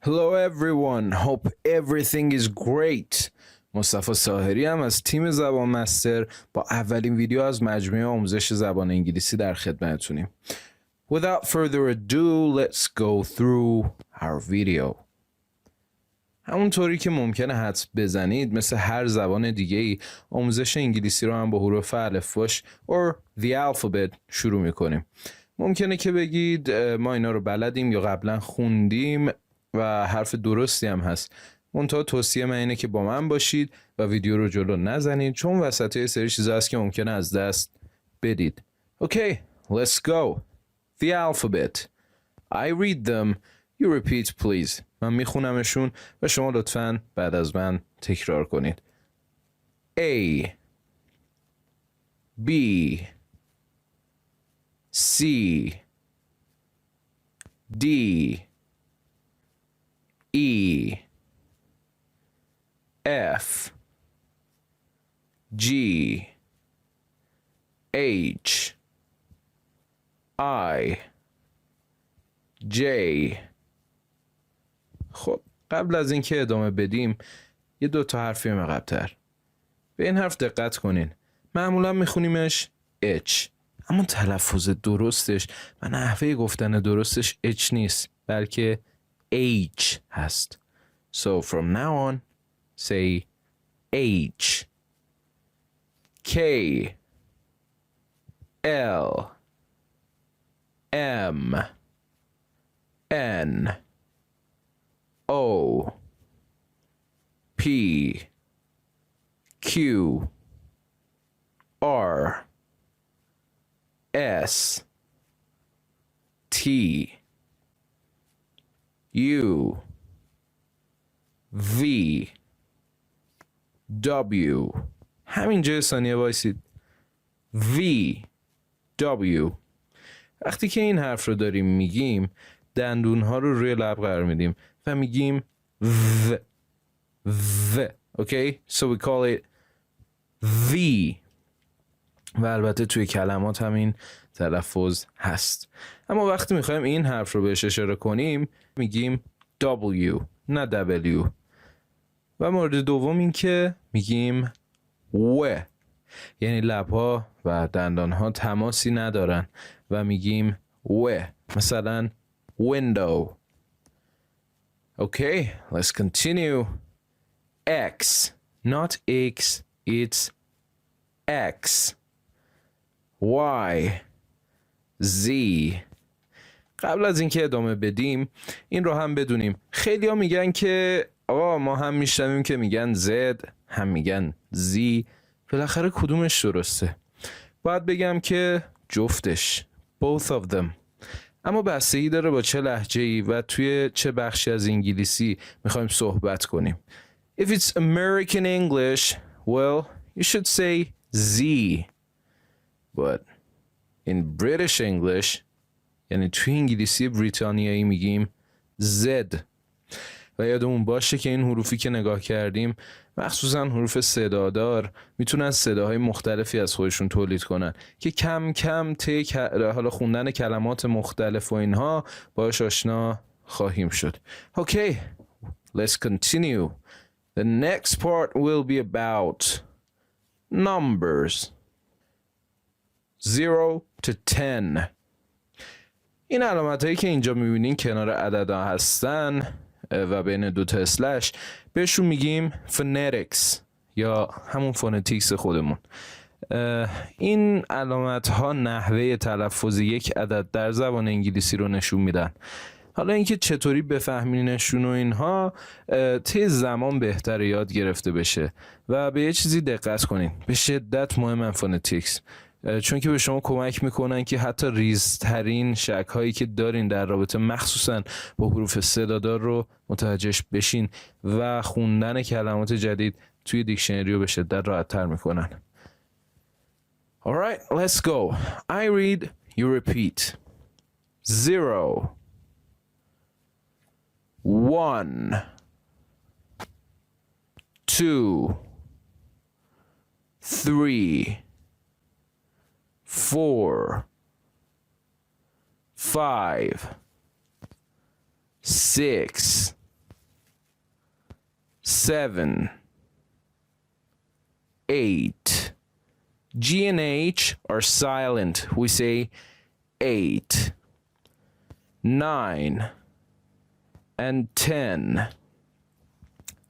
Hello everyone, hope everything is great. مصطفی ساحری هم از تیم زبان مستر با اولین ویدیو از مجموعه آموزش زبان انگلیسی در خدمتتونیم. Without further ado, let's go through our video. همونطوری که ممکنه حدس بزنید مثل هر زبان دیگه‌ای آموزش انگلیسی رو هم با حروف الفباش or the alphabet شروع میکنیم. ممکنه که بگید ما اینا رو بلدیم یا قبلا خوندیم و حرف درستی هم هست. منتها توصیه من اینه که با من باشید و ویدیو رو جلو نزنید چون وسط یه سری چیزا هست که ممکنه از دست بدید. Okay, let's go. The alphabet. I read them. You repeat please. من میخونمشون و شما لطفاً بعد از من تکرار کنید. A B C D E F G H I J. خب قبل از اینکه ادامه بدیم یه دوتا حرفی عقب‌تر. به این حرف دقت کنین. معمولا میخونیمش H اما تلفظ درستش و نحوه گفتن درستش H نیست بلکه H هست. So from now on say H K L M N O P Q R S T U V W. همینجا ثانیه وایسید. V W. وقتی که این حرف رو داریم میگیم دندون ها رو روی لب قرار میدیم و میگیم V V. Okay? So we call it V. و البته توی کلمات همین تلفظ هست. اما وقتی میخوایم این حرف رو بهش اشاره کنیم میگیم W نه W. و مورد دوم این که میگیم و، یعنی لبها و دندانها تماسی ندارن و میگیم و. مثلا window. Okay, let's continue. X, not X, it's X. Y Z. قبل از اینکه ادامه بدیم این رو هم بدونیم خیلی ها میگن که آقا ما هم میشنویم که میگن Z هم میگن Z. بالاخره کدومش درسته؟ باید بگم که جفتش both of them. اما بستگی داره با چه لهجه‌ای و توی چه بخشی از انگلیسی میخوایم صحبت کنیم. If it's American English, well, you should say Z. But in British English, یعنی توی انگلیسی بریتانیایی میگیم Z. و یادمون باشه که این حروفی که نگاه کردیم مخصوصا حروف صدادار میتونن صداهای مختلفی از خودشون تولید کنن که کم کم طی حالا خوندن کلمات مختلف و اینها باش آشنا خواهیم شد. Okay, let's continue. The next part will be about numbers. 0 to 10. این علامت هایی که اینجا میبینین کنار عددها هستن و بین دو تا اسلش بهشون میگیم phonetics یا همون فونتیکس خودمون. این علامت ها نحوه تلفظ یک عدد در زبان انگلیسی رو نشون میدن. حالا اینکه چطوری بفهمینشون و اینها طی زمان بهتر یاد گرفته بشه و به یه چیزی دقت کنین. به شدت مهمن فونتیکس چون که به شما کمک میکنن که حتی ریزترین شک هایی که دارین در رابطه مخصوصا با حروف صدادار رو متوجهش بشین و خوندن کلمات جدید توی دیکشنری رو به شدت راحت تر میکنن. Alright, let's go. I read, you repeat. 0 1 2 3 4 5 6 7, 8. G and H are silent. We say 8, 9, and 10.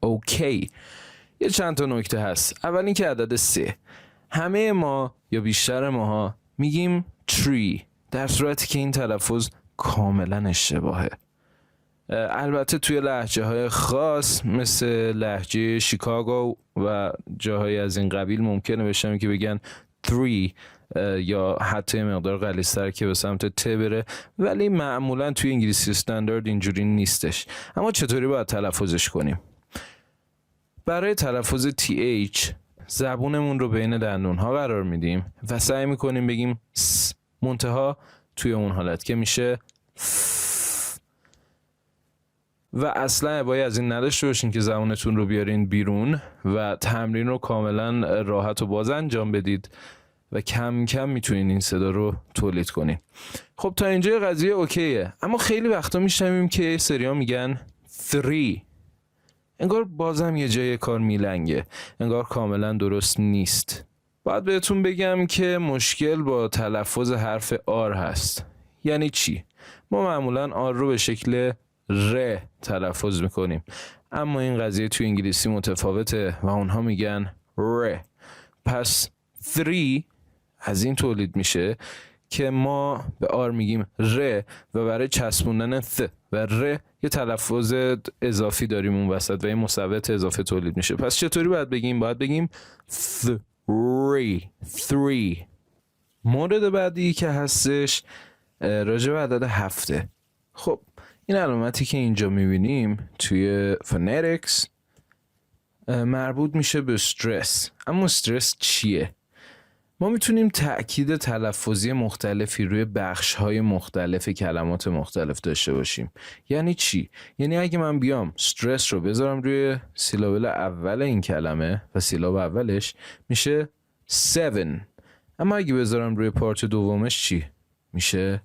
اوکی. یه چند تا نکته هست. اول اینکه عدد 3. همه ما یا بیشتر ماها میگیم tree، در صورتی که این تلفظ کاملا اشتباهه. البته توی لهجه های خاص مثل لهجه شیکاگو و جاهای از این قبیل ممکنه بشن که بگن 3 یا حتی مقدار غلیظ‌تر که به سمت ت بره، ولی معمولا توی انگلیسی استاندارد اینجوری نیستش. اما چطوری باید تلفظش کنیم؟ برای تلفظ TH زبونمون رو بین دندون‌ها قرار میدیم و سعی میکنیم بگیم س، منتها توی اون حالت که میشه و اصلا ابایی از این نداشته باشین که زبونتون رو بیارین بیرون و تمرین رو کاملا راحت و باز انجام بدید و کم کم میتونین این صدا رو تولید کنین. خب تا اینجا قضیه اوکیه، اما خیلی وقتا میشنویم که سریا میگن 3. انگار بازم یه جای کار میلنگه، انگار کاملا درست نیست. باید بهتون بگم که مشکل با تلفظ حرف آر هست. یعنی چی؟ ما معمولا آر رو به شکل ر تلفظ میکنیم، اما این قضیه توی انگلیسی متفاوته و اونها میگن ر. پس 3 از این تولید میشه که ما به آر میگیم ر و برای چسبوندن ث و ر یه تلفظ اضافی داریم اون وسط و یه مثبت اضافه تولید میشه. پس چطوری باید بگیم؟ باید بگیم 3. مورد بعدی که هستش راجع به عدد 7. خب این علامتی که اینجا میبینیم توی فونetics مربوط میشه به استرس. اما استرس چیه؟ ما میتونیم تأکید تلفظی مختلفی روی بخش‌های مختلف کلمات مختلف داشته باشیم. یعنی چی؟ یعنی اگه من بیام استرس رو بذارم روی سیلابل اول این کلمه و سیلاب اولش میشه 7، اما اگه بذارم روی پارت دومش چی؟ میشه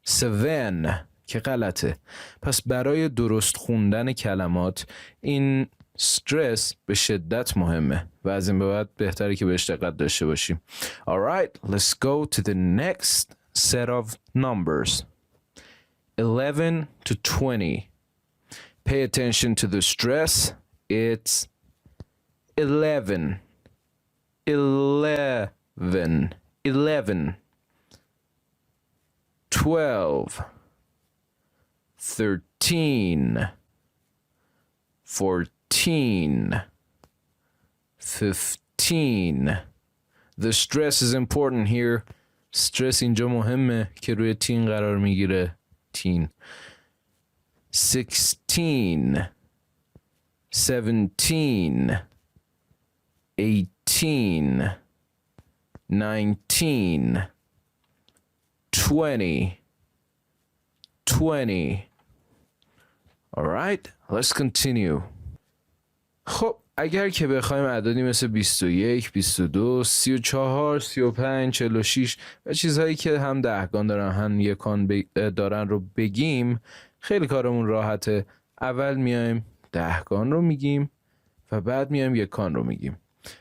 7 که غلطه. پس برای درست خوندن کلمات این استرس به شدت مهمه و از این به بعد بهتره که بهش دقت داشته باشیم. Alright, let's go to the next set of numbers. 11 to 20. Pay attention to the stress. It's 11. 11. 11. 12. 13. 14. 15. The stress is important here. Stress اینجا مهمه که روی تین قرار میگیره. تین. 16. 17. 18. 19. 20. 20. All right, let's continue. خب اگر که بخوایم اعدادی مثل 21، 22، 34، 35، 46 و چیزهایی که هم دهگان دارن هم یکان دارن رو بگیم، خیلی کارمون راحته. اول میایم دهگان رو میگیم و بعد میایم یکان رو میگیم.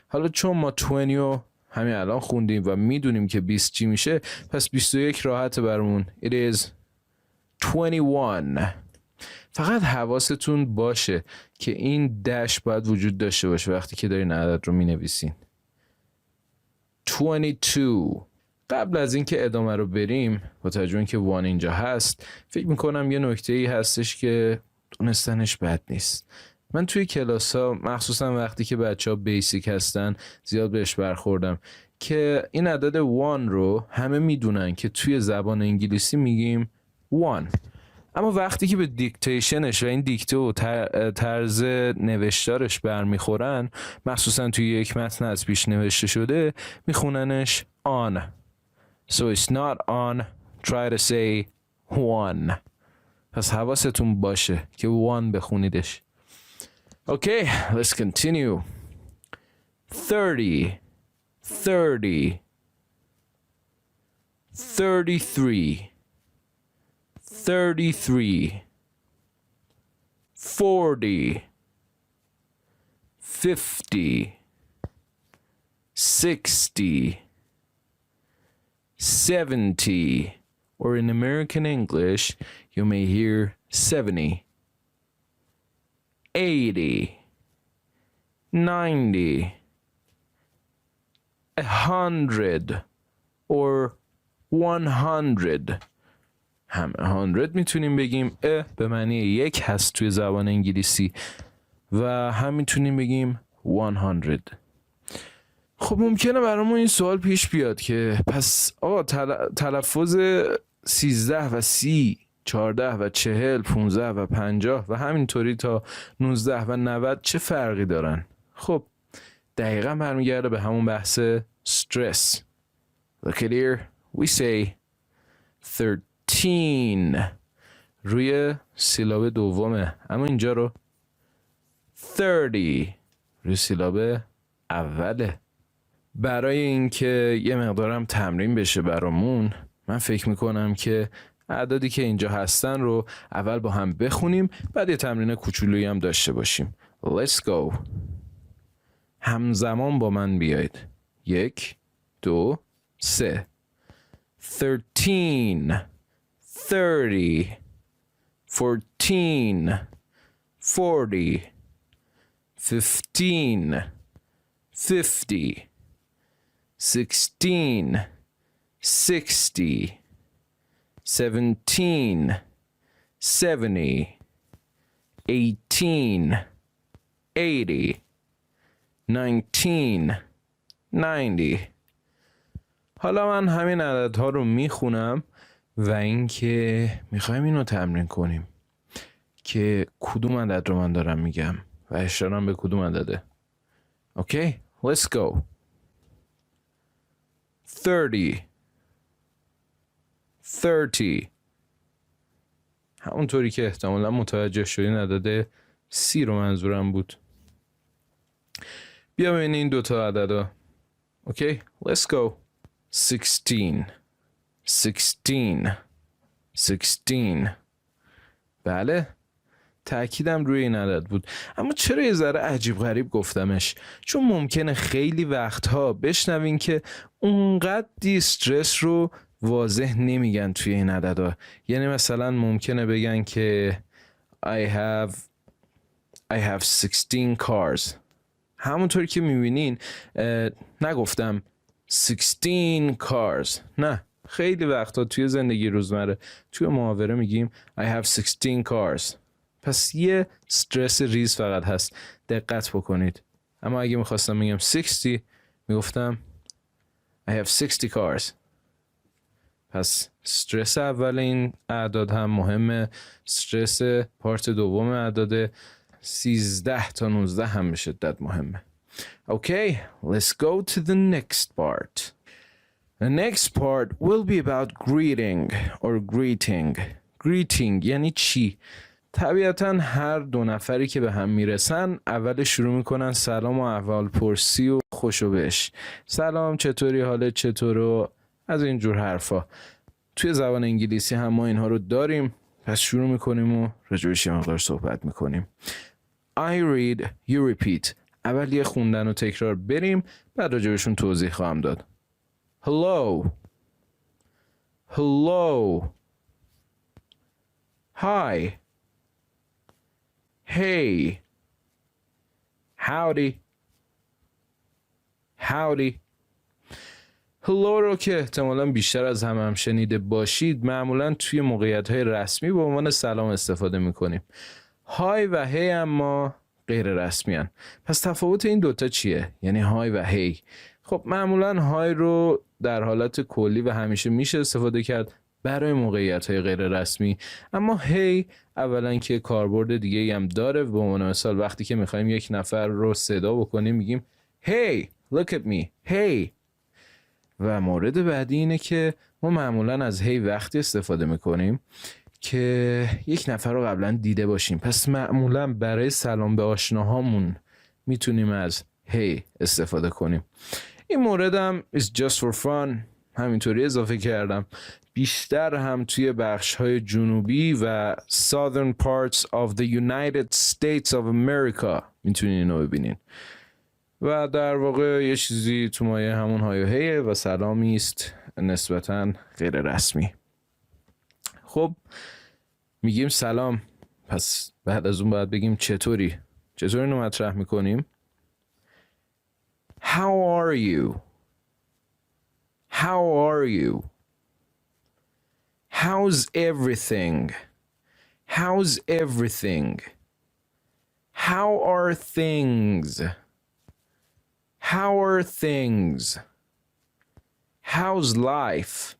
حالا چون ما 20 رو همین الان خوندیم و میدونیم که 20 چی میشه، پس 21 راحته برامون. It is 21. فقط حواستون باشه که این دش باید وجود داشته باشه وقتی که دارین عدد رو می نویسین. 22. قبل از اینکه ادامه رو بریم، با توجه اینکه 1 اینجا هست، فکر میکنم یه نکته‌ای هستش که دونستنش بد نیست. من توی کلاس ها مخصوصا وقتی که بچه ها بیسیک هستن زیاد بهش برخوردم که این عدد 1 رو همه میدونن که توی زبان انگلیسی میگیم 1، اما وقتی که به دیکتیشنش و این دیکته و طرز نوشتارش برمیخورن، مخصوصا توی یک متن از پیش نوشته شده، میخوننش on. So it's not on. Try to say 1. پس حواستون باشه که 1 بخونیدش. Okay, let's continue. 30. 30. 33. 33. 40. 50, 60, 70, or in American English, you may hear 70, 80, 90, 100, or 100. هم 100 میتونیم بگیم به معنی یک هست توی زبان انگلیسی و هم میتونیم بگیم 100. خب ممکنه برامون این سوال پیش بیاد که پس آقا تلفظ 13 و 30 14 و 40 15 و 50 و همینطوری تا 19 و 90 چه فرقی دارن؟ خب دقیقا برمیگرده به همون بحث stress. Look at here. We say 13 روی سیلاب دومه، اما اینجا رو 30 روی سیلاب اوله. برای اینکه یه مقدارم تمرین بشه برامون، من فکر میکنم که اعدادی که اینجا هستن رو اول با هم بخونیم، بعد یه تمرین کوچولویی هم داشته باشیم. Let's go. همزمان با من بیایید. 1 2 3. 13 30 14 40 15 50 16 60 17 70 18 80 19 90. حالا من همین عددها رو میخونم و اینکه میخوایم اینو تمرین کنیم که کدوم عدد رو من دارم میگم و اشارم به کدوم عدده. اوکی؟ Let's go. 30 30. همونطوری که احتمالا متوجه شدین عدد 30 رو منظورم بود. بیا ببین این دوتا عددا. اوکی؟ Let's go. 16 16 16. بله، تأکیدم روی این عدد بود، اما چرا یه ذره عجیب غریب گفتمش؟ چون ممکنه خیلی وقتها بشنوین که اونقدر استرس رو واضح نمیگن توی این عددا. یعنی مثلا ممکنه بگن که I have 16 cars. همونطوری که میبینین نگفتم 16 cars. نه، خیلی وقتا توی زندگی روزمره توی محاوره میگیم I have 16 cars. پس یه استرس ریز فقط هست، دقت بکنید. اما اگه میخواستم بگم 60 میگفتم I have 60 cars. پس استرس اول این اعداد هم مهمه، استرس پارت دوم اعداد 13 تا 19 هم به شدت مهمه. Okay, let's go to the next part. The next part will be about greeting or greeting. Greeting یعنی چی؟ طبیعتا هر دو نفری که به هم میرسن اول شروع میکنن سلام و احوال پرسی و خوشو بش. سلام، چطوری، حالت چطور و از اینجور حرفا. توی زبان انگلیسی هم ما اینها رو داریم، پس شروع میکنیم و راجبش یه مقدار صحبت میکنیم. I read, you repeat. اول یه خوندن و تکرار بریم، بعد راجبشون توضیح خواهم داد. Hello. Hello. Hi. Hey. Howdy. Howdy. Hello رو که احتمالاً بیشتر از همه هم شنیده باشید، معمولاً توی موقعیت‌های رسمی به عنوان سلام استفاده می‌کنیم. های و هی اما غیر رسمی هن. پس تفاوت این دوتا چیه؟ یعنی های و هی. خب معمولاً های رو در حالت کلی و همیشه میشه استفاده کرد برای موقعیت‌های غیر رسمی، اما هی اولا که کاربرد دیگه هم داره. به عنوان مثال وقتی که می‌خوایم یک نفر رو صدا بکنیم میگیم Hey, look at me. Hey. و مورد بعدی اینه که ما معمولاً از هی وقتی استفاده میکنیم که یک نفر رو قبلا دیده باشیم. پس معمولاً برای سلام به آشناهامون میتونیم از هی استفاده کنیم. این موردم is just for fun، همینطوری اضافه کردم بیشتر هم توی بخش‌های جنوبی و southern parts of the United States of America میتونین اینو ببینین و در واقع یه چیزی تو مایه همون های و هیه و سلامی است نسبتاً غیر رسمی. خب میگیم سلام، پس بعد از اون باید بگیم چطوری اینو مطرح میکنیم. How are you? How are you? How's everything? How's everything? How are things? How are things? How's life?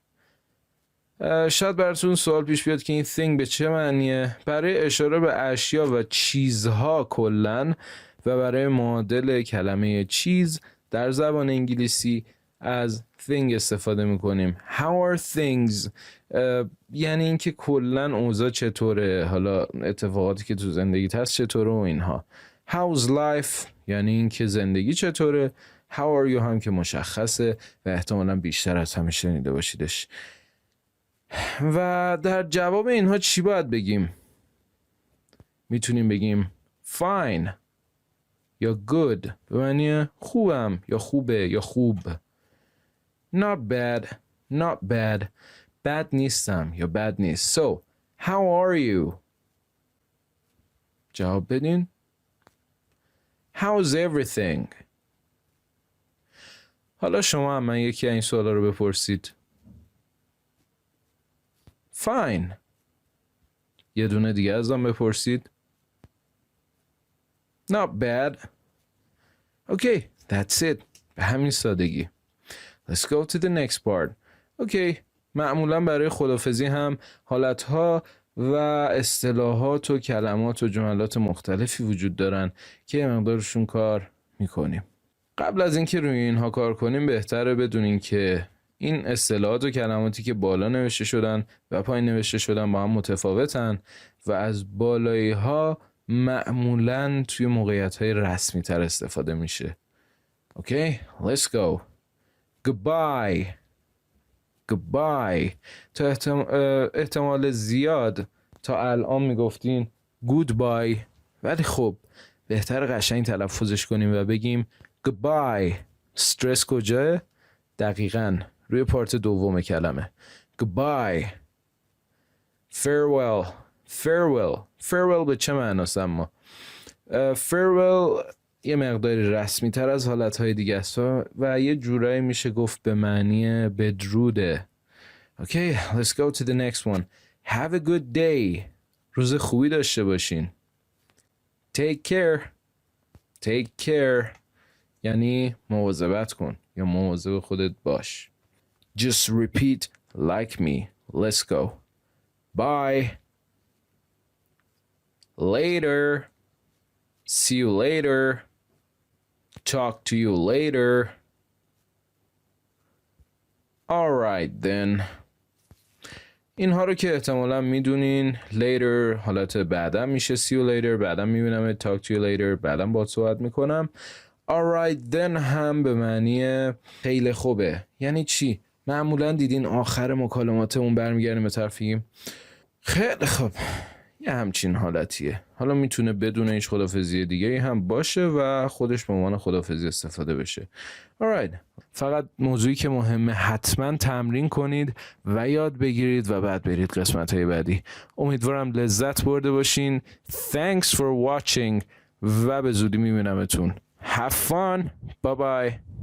شاید براتون سوال پیش بیاد که این thing به چه معنیه؟ برای اشاره به اشیا و چیزها کلن و برای معادل کلمه چیز در زبان انگلیسی از thing استفاده میکنیم. How are things؟ یعنی اینکه کلن اوضاع چطوره، حالا اتفاقاتی که تو زندگیت هست چطوره و اینها. How's life؟ یعنی اینکه زندگی چطوره. How are you هم که مشخصه و احتمالاً بیشتر از همه شنیده باشیدش. و در جواب اینها چی باید بگیم؟ میتونیم بگیم fine یا good به معنی خوبم یا خوبه یا خوب. Not bad, not bad. bad نیستم یا bad نیست. So, how are you? جواب بدین. How's everything? حالا شما هم من یکی این سوالا رو بپرسید. Fine. یه دونه دیگه ازم بپرسید. Not bad. Okay, that's it. به همین سادگی. Let's go to the next part. Okay, معمولا برای خداحافظی هم حالتها و اصطلاحات و کلمات و جملات مختلفی وجود دارن که یه مقدارشون کار میکنیم. قبل از اینکه روی اینها کار کنیم بهتره بدونین که این اصطلاحات و کلماتی که بالا نوشته شدن و پایین نوشته شدن با هم متفاوتن و از بالایی ها معمولاً توی موقعیت‌های رسمی تر استفاده میشه. Okay, let's go. Goodbye. Goodbye. تا احتمال زیاد تا الان میگفتین goodbye، ولی خب بهتر قشنگ تلفظش کنیم و بگیم goodbye. استرس کجاه؟ دقیقاً روی پارت دوم کلمه. Goodbye. Farewell. Farewell به چه معناست اما؟ farewell یه مقداری رسمی تر از حالتهای دیگه است و یه جورایی میشه گفت به معنی بدروده. Okay, let's go to the next one. Have a good day. روز خوبی داشته باشین. Take care. یعنی مواظبت کن یا مواظب خودت باش. Just repeat like me. Let's go. Bye. Later. See you later. Talk to you later. Alright then. اینها رو که احتمالا میدونین. Later حالت بعدا میشه see you later. بعدا میبینم talk to you later. بعدا باهات صحبت میکنم. Alright then هم به معنی خیلی خوبه. یعنی چی؟ معمولا دیدین آخر مکالماتمون برمیگردیم به طرف میگیم خیلی خوب. یه همچین حالتیه. حالا میتونه بدون هیچ خدافظی دیگه هم باشه و خودش به عنوان خدافظی استفاده بشه. Alright. فقط موضوعی که مهمه حتما تمرین کنید و یاد بگیرید و بعد برید قسمت‌های بعدی. امیدوارم لذت برده باشین. Thanks for watching و به زودی میبینمتون. Have fun. Bye bye.